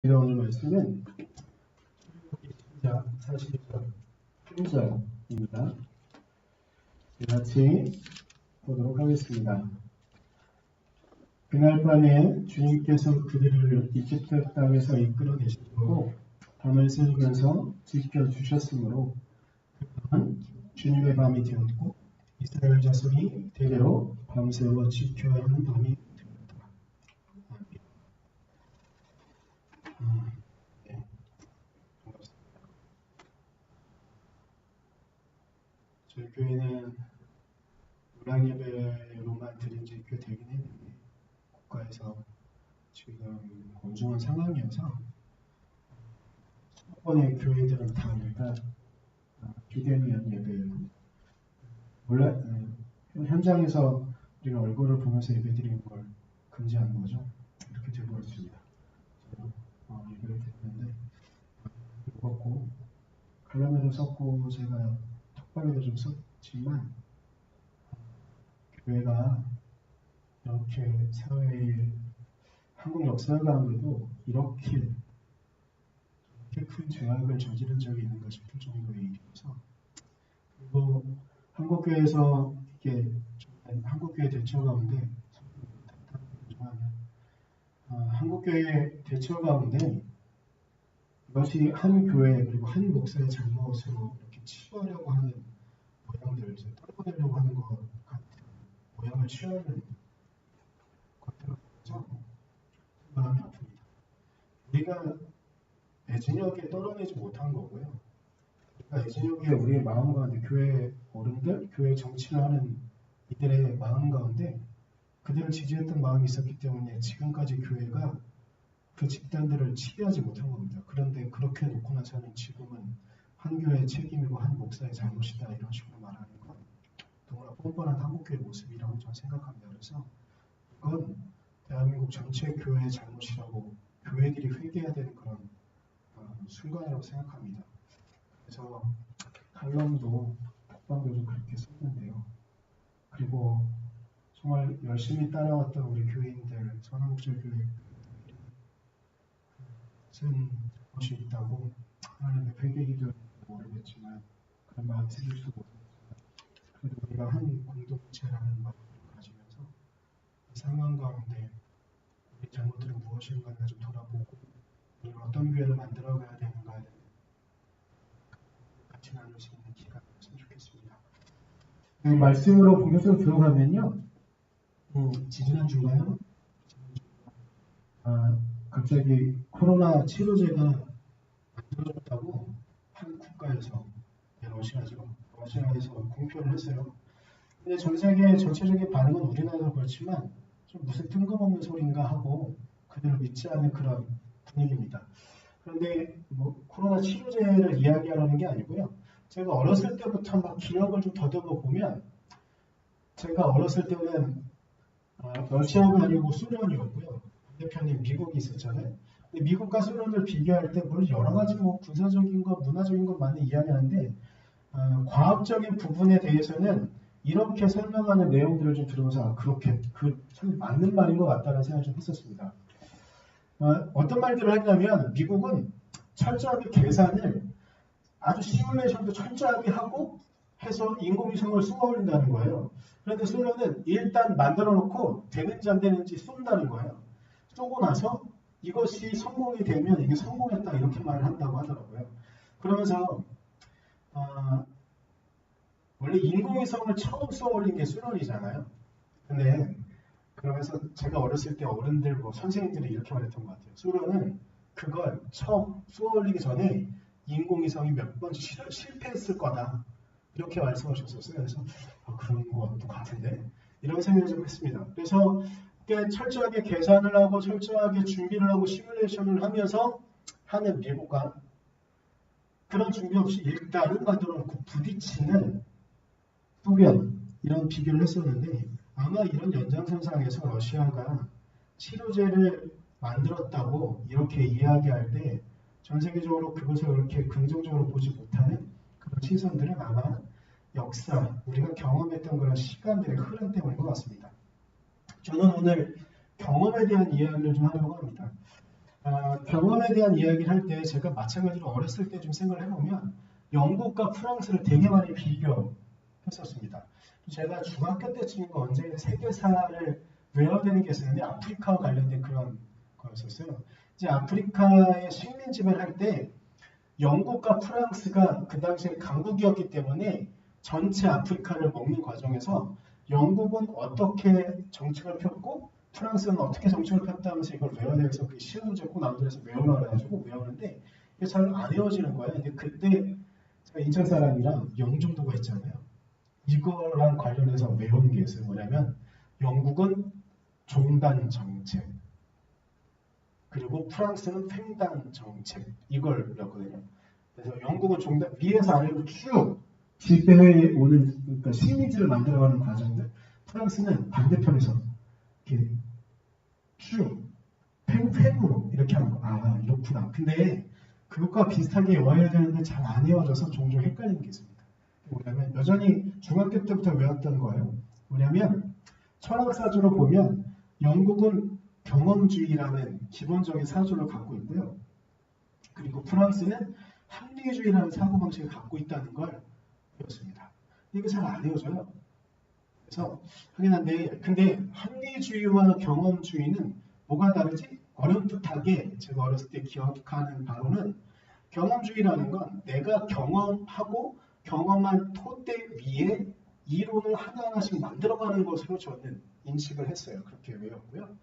오늘 말씀은 40절 1절입니다. 같이 보도록 하겠습니다. 그날 밤에 주님께서 그들을 이집트 땅에서 이끌어내시고 밤을 새우면서 지켜주셨으므로 그 밤은 주님의 밤이 되었고 이스라엘 자손이 대대로 밤새워 지켜야 하는 밤이 되었다. 저희 교회는 문학예배로만 드린 지 꽤 되긴 했는데 국가에서 지금 엄중한 상황이어서 수도권의 교회들은 다 우리가 비대면 예배로 원래 현장에서 우리가 얼굴을 보면서 예배드리는 걸 금지하는 거죠. 이렇게 되어버렸습니다. 예배를 드렸는데 무겁고 칼럼에도 썼고 제가 톡방에도 좀 썼지만 교회가 이렇게 사회의 한국 역사 가운데도 이렇게 큰 죄악을 저지른 적이 있는가 싶을 정도의 일이어서 그리고 한국교회에서 이게 한국교회 대처 가운데 한국교회 대처 가운데 이것이 한 교회 그리고 한 목사의 잘못으로 이렇게 치부하려고 하는 모양들, 떨어내려고 하는 것 같은 모양을 취하는 것들은 마음이 아픕니다. 우리가 애진혁에 떨어내지 못한 거고요. 그러니까 애진혁이 우리의 마음 가운데 교회 어른들, 교회 정치를 하는 이들의 마음 가운데 그들을 지지했던 마음이 있었기 때문에 지금까지 교회가 그 집단들을 치유하지 못한 겁니다. 그런데 그렇게 놓고 나서는 지금은 한 교회의 책임이고 한 목사의 잘못이다 이런 식으로 말하는 건 너무나 뻔뻔한 한국교회 모습이라고 저는 생각합니다. 그래서 이건 대한민국 전체 교회의 잘못이라고 교회들이 회개해야 되는 그런 순간이라고 생각합니다. 그래서 칼럼도 톡방도 좀 그렇게 썼는데요. 그리고 정말 열심히 따라왔던 우리 교인들, 선한목적교회 쓴 것이 있다고 하나님의 회개기도 모르겠지만 그런 마음 새길 수 못했지만 그래도 우리가 한 공동체라는 마음을 가지면서 이 상황 가운데 우리 잘못들은 무엇인가 좀 돌아보고 우리가 어떤 교회를 만들어가야 되는가에 대해 같이 나눌 수 있는 기간이었으면 좋겠습니다. 말씀으로 본격적으로 들어가면요. 지지난주가요. 갑자기 코로나 치료제가 만들어졌다고 한 국가에서 러시아에서 공표를 했어요. 근데 전 세계 전체적인 반응은 우리나라도 그렇지만 좀 무슨 뜬금없는 소린가 하고 그대로 믿지 않는 그런 분위기입니다. 그런데 코로나 치료제를 이야기하려는 게 아니고요. 제가 어렸을 때부터 막 기억을 좀 더듬어 보면 제가 어렸을 때는 러시아가 아니고 소련이었고요. 반대편에 미국이 있었잖아요. 근데 미국과 소련을 비교할 때 물론 여러 가지 군사적인 것, 문화적인 것 많이 이야기하는데 과학적인 부분에 대해서는 이렇게 설명하는 내용들을 좀 들으면서 그렇게 참 맞는 말인 것 같다는 생각을 좀 했었습니다. 어떤 말들을 했냐면 미국은 철저하게 계산을 아주 시뮬레이션도 철저하게 하고 해서 인공위성을 쏘아 올린다는 거예요. 그런데 소련은 일단 만들어 놓고 되는지 안 되는지 쏜다는 거예요. 쏘고 나서 이것이 성공이 되면 이게 성공했다 이렇게 말을 한다고 하더라고요. 그러면서 원래 인공위성을 처음 쏘아 올린 게 소련이잖아요. 근데 그러면서 제가 어렸을 때 어른들 선생님들이 이렇게 말했던 것 같아요. 소련은 그걸 처음 쏘아 올리기 전에 인공위성이 몇 번 실패했을 거다. 이렇게 말씀하셨었어요. 그래서 그런 것도 같은데 이런 생각을 좀 했습니다. 그래서 철저하게 계산을 하고 철저하게 준비를 하고 시뮬레이션을 하면서 하는 미국과 그런 준비 없이 일단은 만들어 놓고 부딪히는 소련 이런 비교를 했었는데 아마 이런 연장선상에서 러시아가 치료제를 만들었다고 이렇게 이야기할 때 전 세계적으로 그것을 그렇게 긍정적으로 보지 못하는 그런 시선들은 아마 역사, 우리가 경험했던 그런 시간들의 흐름 때문인 것 같습니다. 저는 오늘 경험에 대한 이야기를 좀 하려고 합니다. 경험에 대한 이야기를 할 때 제가 마찬가지로 어렸을 때 좀 생각을 해보면 영국과 프랑스를 되게 많이 비교했었습니다. 제가 중학교 때쯤인가 언제 세계사를 외워야 되는 게 있었는데 아프리카와 관련된 그런 거였었어요. 이제 아프리카의 식민 지배를 할 때 영국과 프랑스가 그 당시에 강국이었기 때문에 전체 아프리카를 먹는 과정에서 영국은 어떻게 정책을 폈고 프랑스는 어떻게 정책을 폈다 하면서 이걸 외워야 돼서 그 시험 문제 꼭 나오더라서 외우라 그래가지고 외우는데 이게 잘 안 외워지는 거예요. 근데 그때 제가 인천 사람이랑 영종도가 있잖아요. 이거랑 관련해서 외우는 게 있어요. 뭐냐면 영국은 종단 정책 그리고 프랑스는 횡단 정책 이걸 외웠거든요. 그래서 영국은 종단 위에서 아래로 쭉 지배해 오는 그러니까 식민지를 만들어가는 과정들 프랑스는 반대편에서 이렇게 쭉 팽으로 이렇게 하는 거. 아 이렇구나. 근데 그것과 비슷하게 외워야 되는데 잘 안 외워져서 종종 헷갈리는 게 있습니다. 뭐냐면 여전히 중학교 때부터 외웠던 거예요. 뭐냐면 철학사주로 보면 영국은 경험주의라는 기본적인 사주를 갖고 있고요. 그리고 프랑스는 합리주의라는 사고방식을 갖고 있다는 걸 배웠습니다. 이게 잘 안 외워져요. 그래서 하긴 한데 근데 합리주의와 경험주의는 뭐가 다르지? 어렴풋하게 제가 어렸을 때 기억하는 바로는 경험주의라는 건 내가 경험하고 경험한 토대 위에 이론을 하나하나씩 만들어가는 것으로 저는 인식을 했어요. 그렇게 외웠고요.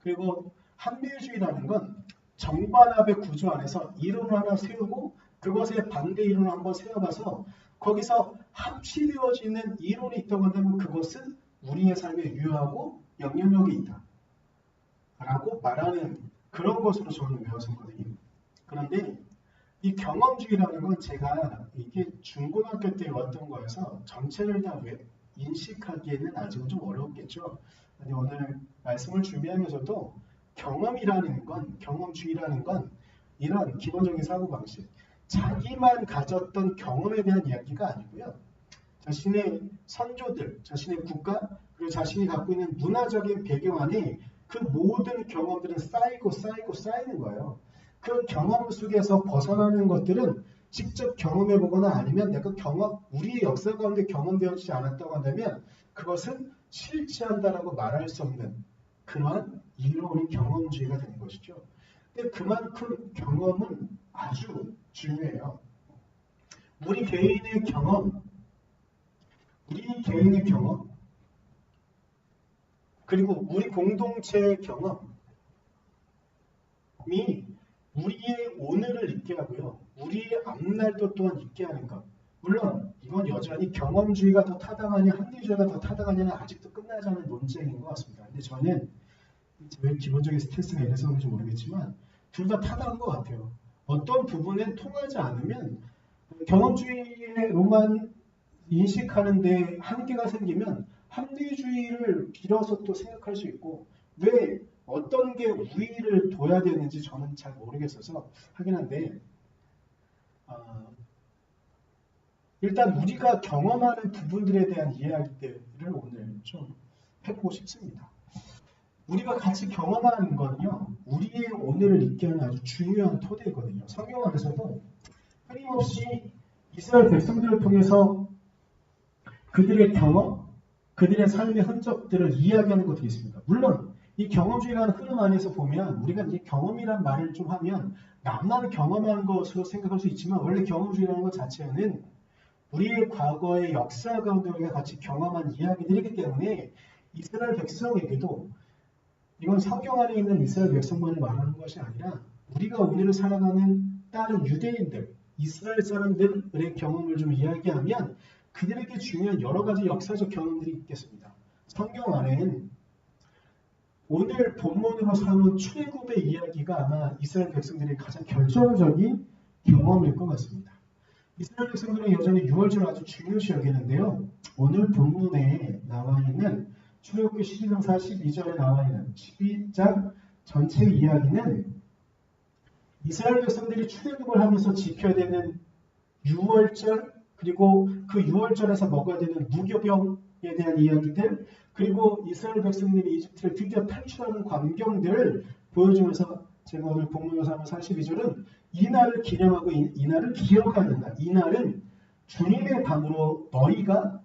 그리고 합리주의라는 건 정반합의 구조 안에서 이론을 하나 세우고 그것의 반대 이론을 한번 세워봐서 거기서 합치되어지는 이론이 있다고 한다면 그것은 우리의 삶에 유효하고 영향력이 있다. 라고 말하는 그런 것으로 저는 외웠었거든요. 그런데 이 경험주의라는 건 제가 이게 중고등학교 때 왔던 거여서 전체를 다 인식하기에는 아직은 좀 어렵겠죠. 근데 오늘 말씀을 준비하면서도 경험이라는 건, 경험주의라는 건 이런 기본적인 사고방식, 자기만 가졌던 경험에 대한 이야기가 아니고요. 자신의 선조들, 자신의 국가, 그리고 자신이 갖고 있는 문화적인 배경 안에 그 모든 경험들은 쌓이고 쌓이는 거예요. 그 경험 속에서 벗어나는 것들은 직접 경험해 보거나 아니면 내가 우리의 역사 가운데 경험되어지지 않았다고 한다면 그것은 실체한다라고 말할 수 없는 그러한 이론이 경험주의가 되는 것이죠. 근데 그만큼 경험은 아주 중요해요. 우리 개인의 경험, 그리고 우리 공동체의 경험이 우리의 오늘을 있게 하고요. 우리의 앞날도 또한 있게 하는 것. 물론 이건 여전히 경험주의가 더 타당하냐 합리주의가 더 타당하냐는 아직도 끝나지 않은 논쟁인 것 같습니다. 근데 저는 왜 기본적인 스탠스가 이래서 그런지 모르겠지만 둘 다 타당한 것 같아요. 어떤 부분에 통하지 않으면 경험주의로만 인식하는 데 한계가 생기면 합리주의를 빌어서 또 생각할 수 있고 왜 어떤 게 우위를 둬야 되는지 저는 잘 모르겠어서 하긴 한데 일단 우리가 경험하는 부분들에 대한 이야기들을 오늘 좀 해보고 싶습니다. 우리가 같이 경험하는 건요. 우리의 오늘을 있게 하는 아주 중요한 토대거든요. 성경 안에서도 끊임없이 이스라엘 백성들을 통해서 그들의 경험, 그들의 삶의 흔적들을 이야기하는 것들이 있습니다. 물론 이 경험주의라는 흐름 안에서 보면 우리가 이제 경험이란 말을 좀 하면 나만 경험한 것으로 생각할 수 있지만 원래 경험주의라는 것 자체는 우리의 과거의 역사 가운데 우리가 같이 경험한 이야기들이기 때문에 이스라엘 백성에게도 이건 성경 안에 있는 이스라엘 백성만을 말하는 것이 아니라 우리가 오늘을 살아가는 다른 유대인들, 이스라엘 사람들의 경험을 좀 이야기하면 그들에게 중요한 여러 가지 역사적 경험들이 있겠습니다. 성경 안에는 오늘 본문으로 삼은 출애굽의 이야기가 아마 이스라엘 백성들의 가장 결정적인 경험일 것 같습니다. 이스라엘 백성들은 여전히 유월절을 아주 중요시 여기는데요. 오늘 본문에 나와 있는 출애굽기 12장 42절에 나와 있는 12장 전체 이야기는 이스라엘 백성들이 출애굽을 하면서 지켜야 되는 유월절 그리고 그 유월절에서 먹어야 되는 무교병에 대한 이야기들 그리고 이스라엘 백성들이 이집트를 드디어 탈출하는 광경들을 보여주면서 제가 오늘 본문에서 42절은 이날을 기념하고 이날을 기억해야 된다. 이날은 주님의 밤으로 너희가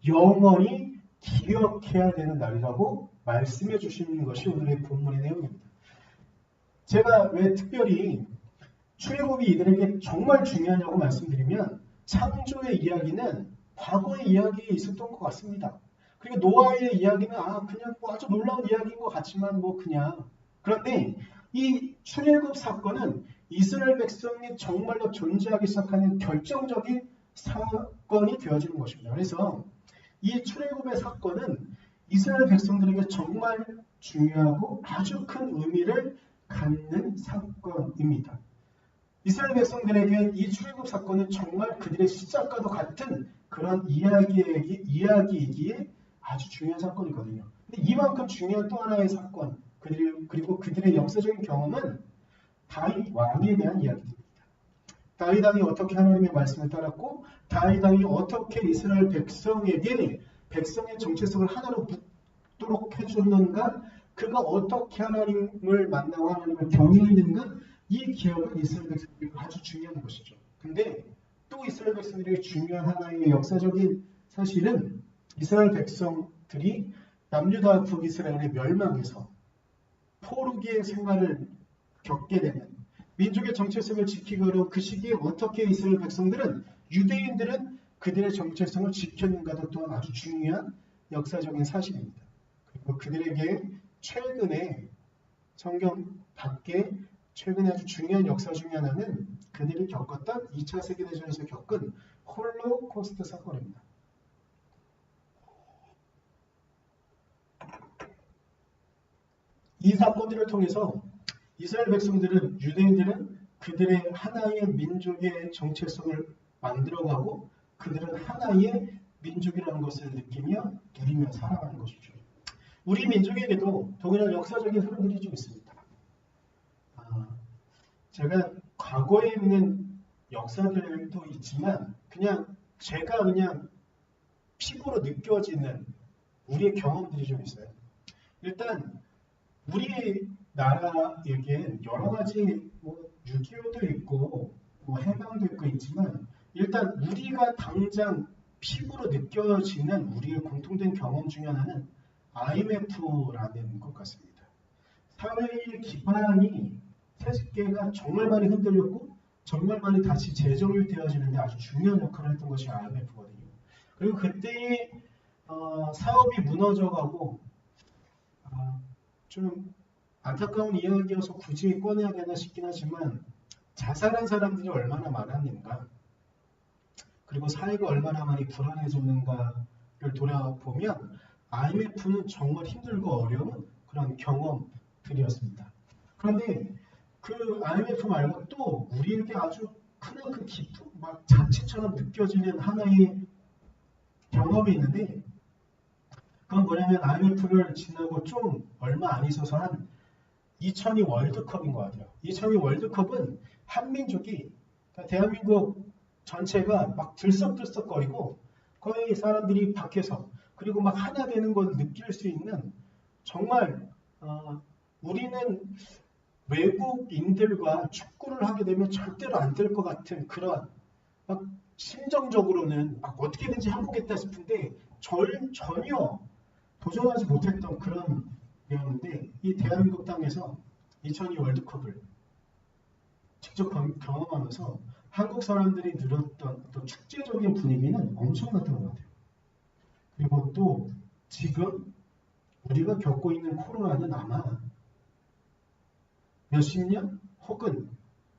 영원히 기억해야 되는 날이라고 말씀해 주시는 것이 오늘의 본문의 내용입니다. 제가 왜 특별히 출애굽이 이들에게 정말 중요하냐고 말씀드리면 창조의 이야기는 과거의 이야기에 있었던 것 같습니다. 그리고 노아의 이야기는 그냥 아주 놀라운 이야기인 것 같지만 그냥 그런데 이 출애굽 사건은 이스라엘 백성이 정말로 존재하기 시작하는 결정적인 사건이 되어지는 것입니다. 그래서 이 출애굽의 사건은 이스라엘 백성들에게 정말 중요하고 아주 큰 의미를 갖는 사건입니다. 이스라엘 백성들에게 이 출애굽 사건은 정말 그들의 시작과도 같은 그런 이야기이기에 아주 중요한 사건이거든요. 근데 이만큼 중요한 또 하나의 사건, 그리고 그들의 역사적인 경험은 다윗 왕에 대한 이야기입니다. 다윗 왕이 어떻게 하나님의 말씀을 따랐고 다윗 왕이 어떻게 이스라엘 백성에게 백성의 정체성을 하나로 묶도록 해줬는가, 그가 어떻게 하나님을 만나고 하나님을 경외했는가, 이 기억은 이스라엘 백성들에게 아주 중요한 것이죠. 근데 또 이스라엘 백성들에게 중요한 하나의 역사적인 사실은 이스라엘 백성들이 남유다 북이스라엘의 멸망에서 포로기의 생활을 겪게 되는 민족의 정체성을 지키기 어려운 그 시기에 어떻게 이스라엘 백성들은 유대인들은 그들의 정체성을 지켰는가도 또한 아주 중요한 역사적인 사실입니다. 그리고 그들에게 최근에 성경 밖에 최근에 아주 중요한 역사 중에 하나는 그들이 겪었던 2차 세계대전에서 겪은 홀로코스트 사건입니다. 이 사건들을 통해서 이스라엘 백성들은, 유대인들은 그들의 하나의 민족의 정체성을 만들어가고 그들은 하나의 민족이라는 것을 느끼며 누리며 살아가는 것이죠. 우리 민족에게도 동일한 역사적인 흐름들이 좀 있습니다. 제가 과거에 있는 역사들도 있지만 제가 그냥 피부로 느껴지는 우리의 경험들이 좀 있어요. 일단 우리나라에겐 여러 가지 6.25도 있고 해방도 있고 있지만 일단 우리가 당장 피부로 느껴지는 우리의 공통된 경험 중에 하나는 IMF라는 것 같습니다. 사회의 기반이 세계가 정말 많이 흔들렸고 정말 많이 다시 재정립되어지는데 아주 중요한 역할을 했던 것이 IMF거든요. 그리고 그때의 사업이 무너져가고 좀 안타까운 이야기여서 굳이 꺼내야 되나 싶긴 하지만 자살한 사람들이 얼마나 많았는가, 그리고 사회가 얼마나 많이 불안해졌는가를 돌아보면 IMF는 정말 힘들고 어려운 그런 경험들이었습니다. 그런데 그 IMF 말고 또 우리에게 아주 크나큰 기쁨, 잔치처럼 느껴지는 하나의 경험이 있는데 그건 뭐냐면 IMF를 지나고 좀 얼마 안 있어서 한 2002 월드컵인 것 같아요. 2002 월드컵은 한민족이, 대한민국 전체가 막 들썩들썩거리고 거의 사람들이 밖에서 그리고 막 하나 되는 걸 느낄 수 있는 정말 우리는 외국인들과 축구를 하게 되면 절대로 안 될 것 같은 그런 막 심정적으로는 막 어떻게든지 해보겠다 싶은데 전혀 도전하지 못했던 그런 이었는데 이 대한민국 땅에서 2002 월드컵을 직접 경험하면서 한국 사람들이 누렸던 어떤 축제적인 분위기는 엄청났던 것 같아요. 그리고 또 지금 우리가 겪고 있는 코로나는 아마 몇십 년 혹은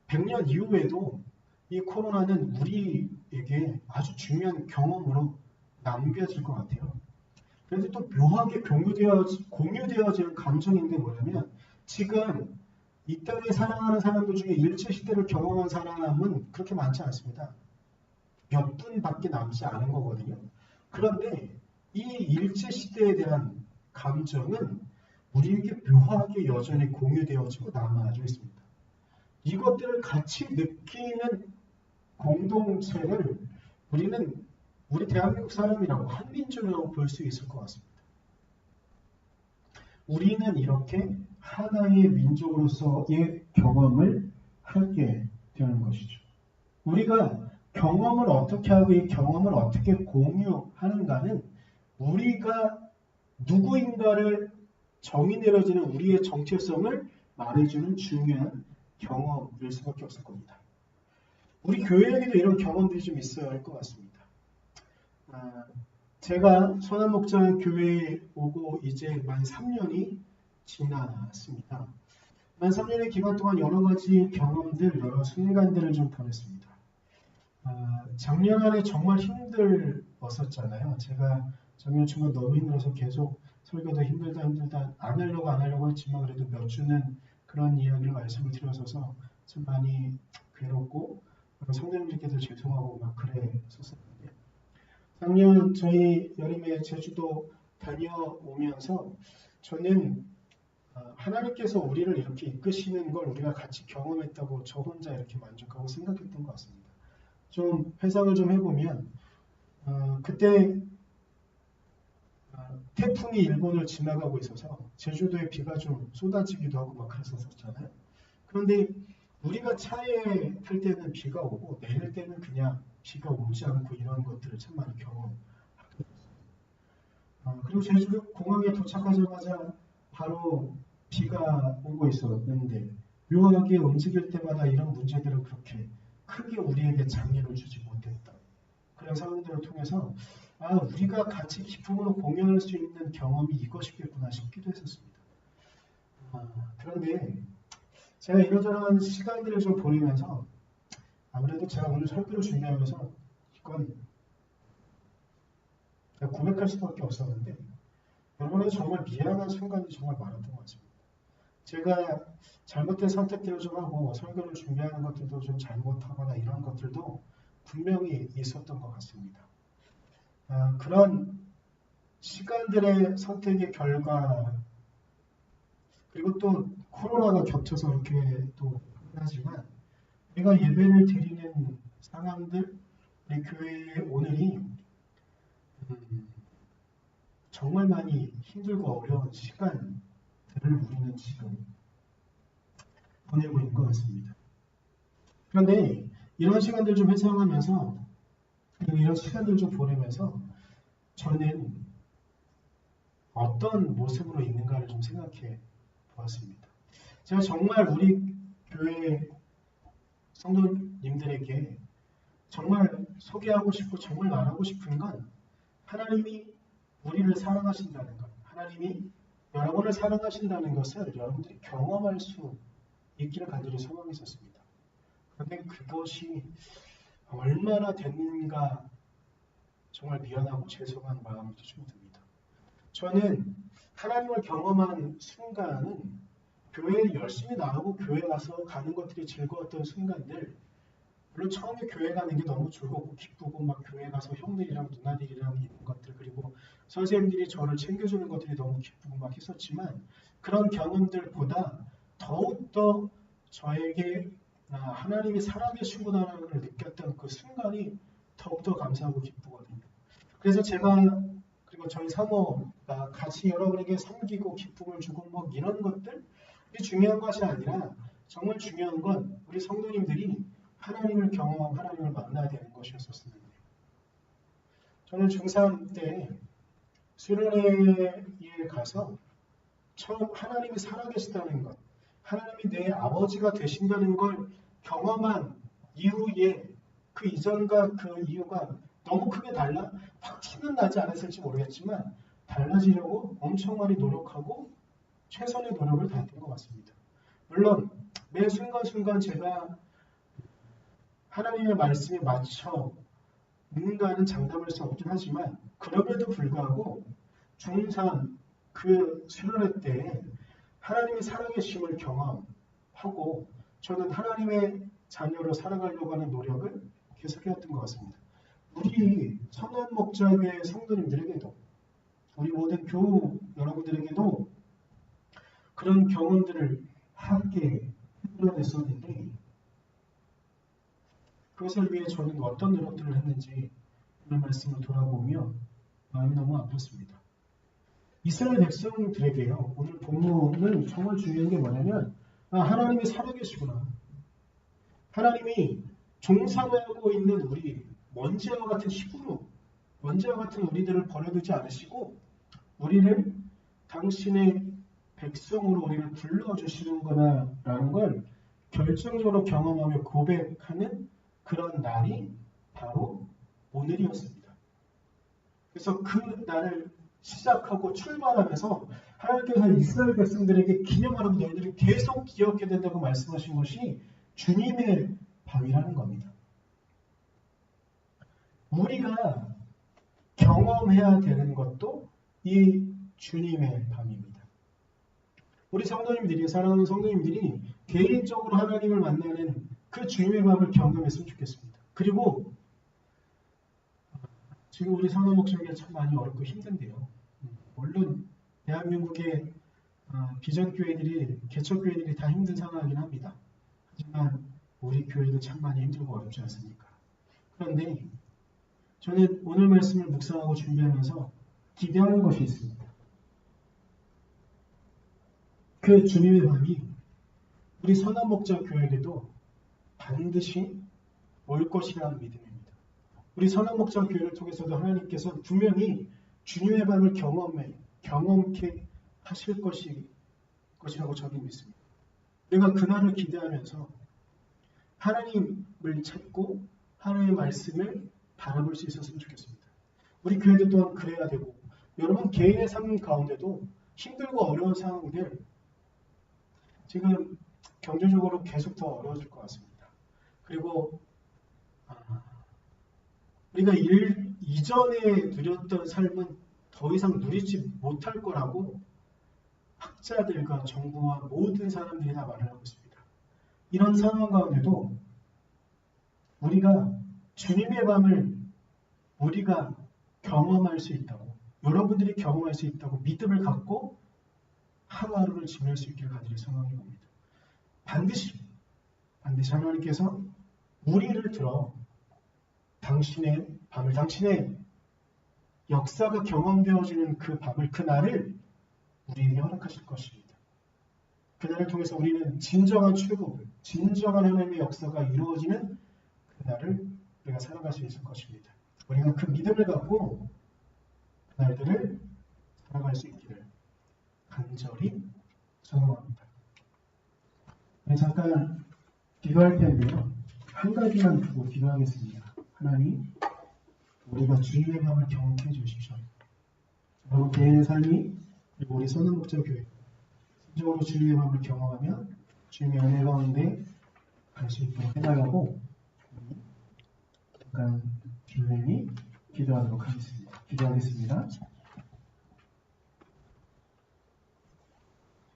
100년 이후에도 이 코로나는 우리에게 아주 중요한 경험으로 남겨질 것 같아요. 그런데 또 묘하게 공유되어지는 감정인데 뭐냐면 지금 이 땅에 살아가는 사람들 중에 일제시대를 경험한 사람은 그렇게 많지 않습니다. 몇 분밖에 남지 않은 거거든요. 그런데 이 일제시대에 대한 감정은 우리에게 묘하게 여전히 공유되어지고 남아져 있습니다. 이것들을 같이 느끼는 공동체를 우리 대한민국 사람이라고 한민족이라고 볼 수 있을 것 같습니다. 우리는 이렇게 하나의 민족으로서의 경험을 하게 되는 것이죠. 우리가 경험을 어떻게 하고 이 경험을 어떻게 공유하는가는 우리가 누구인가를 정의 내려지는 우리의 정체성을 말해주는 중요한 경험일 수밖에 없을 겁니다. 우리 교회에게도 이런 경험들이 좀 있어야 할 것 같습니다. 제가 선한목장 교회에 오고 이제 만 3년이 지났습니다. 만 3년의 기간 동안 여러 가지 경험들, 여러 순간들을 좀 보냈습니다. 작년 안에 정말 힘들었었잖아요. 제가 작년 정말 너무 힘들어서 계속 설교도 힘들다 안 하려고 했지만 그래도 몇 주는 그런 이야기를 말씀을 드려서서 좀 많이 괴롭고 성도님들께도 죄송하고 막 그랬었는데 작년 저희 여름에 제주도 다녀오면서 저는 하나님께서 우리를 이렇게 이끄시는 걸 우리가 같이 경험했다고 저 혼자 이렇게 만족하고 생각했던 것 같습니다. 좀 회상을 좀 해보면 그때 태풍이 일본을 지나가고 있어서 제주도에 비가 좀 쏟아지기도 하고 막 그랬었잖아요. 그런데 우리가 차에 탈 때는 비가 오고 내릴 때는 그냥 비가 오지 않고 이런 것들을 참 많이 경험하게 됐어요. 그리고 제주도 공항에 도착하자마자 바로 비가 오고 있었는데 묘하게 움직일 때마다 이런 문제들은 그렇게 크게 우리에게 장애를 주지 못했다. 그런 상황들을 통해서 우리가 같이 기쁨으로 공연할 수 있는 경험이 이것이겠구나 싶기도 했었습니다. 그런데 제가 이런저런 시간들을 좀 보내면서 아무래도 제가 오늘 설교를 준비하면서 이건 고백할 수밖에 없었는데 여러분은 정말 미안한 순간이 정말 많았던 것 같습니다. 제가 잘못된 선택들을 좀 하고 설교를 준비하는 것들도 좀 잘못하거나 이런 것들도 분명히 있었던 것 같습니다. 그런 시간들의 선택의 결과 그리고 또 코로나가 겹쳐서 이렇게 또 하지만 우리가 예배를 드리는 상황들 우리 교회의 오늘이 정말 많이 힘들고 어려운 시간들을 우리는 지금 보내고 있는 것 같습니다. 그런데 이런 시간들 좀 회상하면서 그리고 이런 시간들 좀 보내면서 저는 어떤 모습으로 있는가를 좀 생각해 보았습니다. 제가 정말 우리 교회 성도님들에게 정말 소개하고 싶고 정말 말하고 싶은 건 하나님이 우리를 사랑하신다는 것, 하나님이 여러분을 사랑하신다는 것을 여러분들이 경험할 수 있기를 간절히 소망했었습니다. 그런데 그것이 얼마나 됐는가 정말 미안하고 죄송한 마음도 좀 듭니다. 저는 하나님을 경험한 순간은 교회에 열심히 나가고 교회 가서 가는 것들이 즐거웠던 순간들 물론 처음에 교회 가는 게 너무 즐겁고 기쁘고 막 교회 가서 형들이랑 누나들이랑 있는 것들 그리고 선생님들이 저를 챙겨주는 것들이 너무 기쁘고 막 했었지만 그런 경험들보다 더욱더 저에게 하나님이 살아계시구나라는 걸 느꼈던 그 순간이 더욱더 감사하고 기쁘거든요. 그래서 제가 그리고 저희 사모가 같이 여러분에게 섬기고 기쁨을 주고 뭐 이런 것들이 중요한 것이 아니라 정말 중요한 건 우리 성도님들이 하나님을 경험하고 하나님을 만나야 되는 것이었었는데 저는 중3 때 수련회에 가서 처음 하나님이 살아계시다는 것 하나님이 내 아버지가 되신다는 걸 경험한 이후에 그 이전과 그 이후가 너무 크게 확 티는 나지 않았을지 모르겠지만 달라지려고 엄청 많이 노력하고 최선의 노력을 다했던 것 같습니다. 물론 매 순간순간 제가 하나님의 말씀에 맞춰 누군가는 장담할 수 없긴 하지만 그럼에도 불구하고 중3 그 수련회 때 하나님의 살아계심을 경험하고 저는 하나님의 자녀로 살아가려고 하는 노력을 계속해왔던 것 같습니다. 우리 선한목자교회 성도님들에게도 우리 모든 교우 여러분들에게도 그런 경험들을 함께 해보려했었는데 그것을 위해 저는 어떤 노력들을 했는지 오늘 말씀을 돌아보며 마음이 너무 아팠습니다. 이스라엘 백성들에게요. 오늘 본문은 정말 중요한 게 뭐냐면 하나님이 살아계시구나. 하나님이 종살이하고 있는 우리 먼지와 같은 히브루, 먼지와 같은 우리들을 버려두지 않으시고 우리를 당신의 백성으로 우리를 불러주시는구나라는 걸 결정적으로 경험하며 고백하는 그런 날이 바로 오늘이었습니다. 그래서 그 날을 시작하고 출발하면서 하나님께서 이스라엘 백성들에게 기념하라고 너희들이 계속 기억해야 된다고 말씀하신 것이 주님의 밤이라는 겁니다. 우리가 경험해야 되는 것도 이 주님의 밤입니다. 우리 성도님들이, 사랑하는 성도님들이 개인적으로 하나님을 만나는 그 주님의 밤을 경험했으면 좋겠습니다. 그리고 지금 우리 성도 목소리가 참 많이 어렵고 힘든데요. 물론 대한민국의 비전교회들이, 개척교회들이 다 힘든 상황이긴 합니다. 하지만 우리 교회도 참 많이 힘들고 어렵지 않습니까? 그런데 저는 오늘 말씀을 묵상하고 준비하면서 기대하는 것이 있습니다. 그 주님의 밤이 우리 선한목자교회에도 반드시 올 것이라는 믿음입니다. 우리 선한목자교회를 통해서도 하나님께서 분명히 주님의 밤을 경험케 하실 것이라고 저는 믿습니다. 내가 그날을 기대하면서 하나님을 찾고 하나님의 말씀을 바라볼 수 있었으면 좋겠습니다. 우리 교회도 또한 그래야 되고, 여러분 개인의 삶 가운데도 힘들고 어려운 상황들, 지금 경제적으로 계속 더 어려워질 것 같습니다. 그리고 우리가 이전에 누렸던 삶은 더 이상 누리지 못할 거라고 학자들과 정부와 모든 사람들이 다 말을 하고 있습니다. 이런 상황 가운데도 우리가 주님의 밤을 우리가 경험할 수 있다고, 여러분들이 경험할 수 있다고 믿음을 갖고 하루하루를 지낼 수 있기를 간절히 소망해 봅니다. 반드시 하나님께서 우리를 들어 당신의 밤을, 당신의 역사가 경험되어지는 그 밤을, 그 날을 우리에게 허락하실 것입니다. 그 날을 통해서 우리는 진정한 출국, 진정한 하나님의 역사가 이루어지는 그 날을 우리가 살아갈 수 있을 것입니다. 우리가 그 믿음을 갖고 그 날들을 살아갈 수 있기를 간절히 소망합니다. 잠깐 기도할 텐데요. 한 가지만 두고 기도하겠습니다. 하나님, 우리가 주님의 밤을 경험해 주십시오. 여러분 개인의 삶이, 그리고 우리 선한목자교회 진정으로 주님의 밤을 경험하며 주님의 은혜 가운데 갈 수 있도록 해달라고 잠깐 주님이 기도하도록 하겠습니다. 기도하겠습니다.